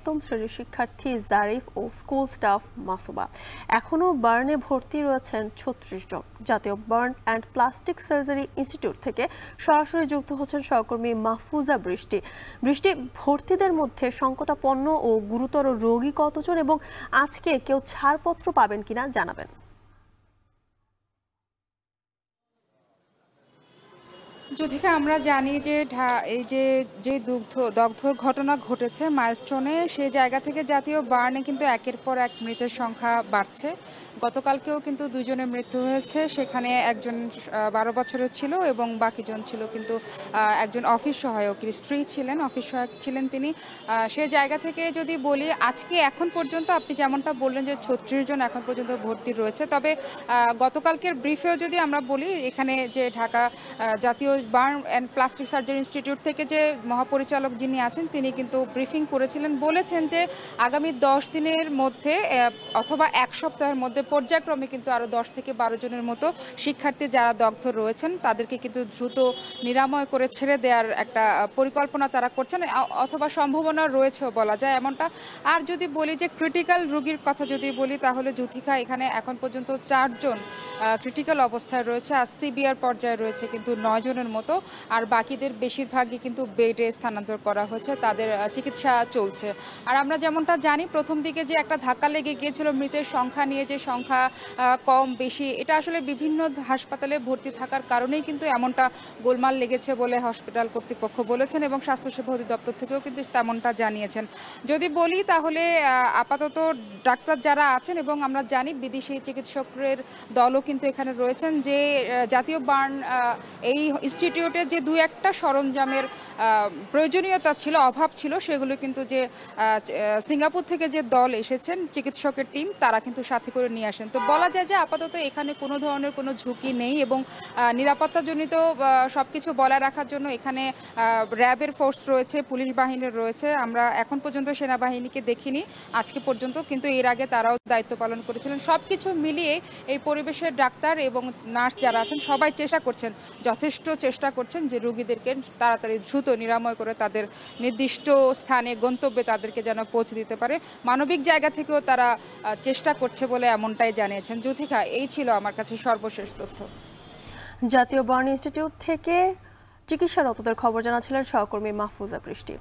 সপ্তম শ্রেণীর শিক্ষার্থী জারিফ ও স্কুল স্টাফ মাসুবা। এখনও বার্নে ভর্তি রয়েছেন ৩৬ জন। জাতীয় burn and plastic surgery institute থেকে সরাসরি যুক্ত হচ্ছেন সহকর্মী মাহফুজা বৃষ্টি। ভর্তিদের মধ্যে সংকটাপন্ন ও গুরুতর রোগী কতজন এবং আজকে কেউ ছাড়পত্র পাবেন কিনা জানাবেন। যদিও আমরা জানি যে এই যে দগ্ধর ঘটনা ঘটেছে মাইলস্টোনে, সেই জায়গা থেকে জাতীয় বার্নে কিন্তু একের পর এক মৃতের সংখ্যা বাড়ছে। গতকালকেও কিন্তু 2 জনের মৃত্যু হয়েছে। সেখানে একজন 12 বছরের ছিল এবং বাকিজন ছিল কিন্তু একজন অফিস সহায়কের স্ত্রী ছিলেন, অফিস সহায়ক ছিলেন তিনি। সেই জায়গা থেকে যদি বলি, আজকে এখন পর্যন্ত আপনি যেমনটা বললেন যে 36 জন এখন পর্যন্ত ভর্তি রয়েছে। তবে গতকালকের ব্রিফেও যদি আমরা বলি, এখানে যে ঢাকা জাতীয় burn and plastic surgery institute থেকে যে মহাপরিচালক যিনি আছেন তিনি কিন্তু ব্রিফিং করেছিলেন, বলেছেন যে আগামী 10 দিনের মধ্যে অথবা 1 সপ্তাহের মধ্যে পর্যায়ক্রমে কিন্তু আরও 10 থেকে 12 জনের মতো শিক্ষার্থী যারা দগ্ধ রয়েছেন তাদেরকে কিন্তু দ্রুত নিরাময় করে ছেড়ে দেওয়ার একটা পরিকল্পনা তারা করছেন, অথবা সম্ভাবনা রয়েছেও বলা যায় এমনটা। আর যদি বলি যে ক্রিটিক্যাল রোগীর কথা যদি বলি, তাহলে যুথিকা এখানে এখন পর্যন্ত 4 জন ক্রিটিক্যাল অবস্থায় রয়েছে, আর সিভিয়ার পর্যায়ে রয়েছে কিন্তু 9 জনের মতো। আর বাকিদের বেশিরভাগই কিন্তু বেডে স্থানান্তর করা হয়েছে, তাদের চিকিৎসা চলছে। আর আমরা যেমনটা জানি, প্রথম দিকে যে একটা ধাক্কা লেগে গিয়েছিল মৃতের সংখ্যা নিয়ে, যে সংখ্যা কম বেশি, এটা আসলে বিভিন্ন হাসপাতালে ভর্তি থাকার কারণেই কিন্তু এমনটা গোলমাল লেগেছে বলে হসপিটাল কর্তৃপক্ষ বলেছেন এবং স্বাস্থ্যসেবা অধিদপ্তর থেকেও কিন্তু তেমনটা জানিয়েছেন। যদি বলি তাহলে আপাতত ডাক্তার যারা আছেন, এবং আমরা জানি বিদেশি চিকিৎসকের দলও কিন্তু এখানে রয়েছেন, যে জাতীয় বার্ন এই ইনস্টিটিউটে যে 2-1টা সরঞ্জামের প্রয়োজনীয়তা ছিল, অভাব ছিল, সেগুলো কিন্তু যে সিঙ্গাপুর থেকে যে দল এসেছেন চিকিৎসকের টিম, তারা কিন্তু সাথে করে নিয়ে আসেন। তো বলা যায় যে আপাতত এখানে কোনো ধরনের কোনো ঝুঁকি নেই, এবং নিরাপত্তাজনিত সব কিছু বজায় রাখার জন্য এখানে র্যাবের ফোর্স রয়েছে, পুলিশ বাহিনীর রয়েছে। আমরা এখন পর্যন্ত সেনাবাহিনীকে দেখিনি আজকে পর্যন্ত, কিন্তু এর আগে তারাও দায়িত্ব পালন করেছিলেন। সব কিছু মিলিয়ে এই পরিবেশের ডাক্তার এবং নার্স যারা আছেন সবাই যথেষ্ট চেষ্টা করছেন যে রোগীদেরকে তাড়াতাড়ি দ্রুত নিরাময় করে তাদের নির্দিষ্ট স্থানে গন্তব্যে তাদেরকে যেন পৌঁছে দিতে পারে। মানবিক জায়গা থেকেও তারা চেষ্টা করছে বলে এমনটাই জানিয়েছেন। যুথিকা, এই ছিল আমার কাছে সর্বশেষ তথ্য। জাতীয় বার্ন ইনস্টিটিউট থেকে চিকিৎসারতদের খবর জানাচ্ছিলেন সহকর্মী মাহফুজা বৃষ্টি।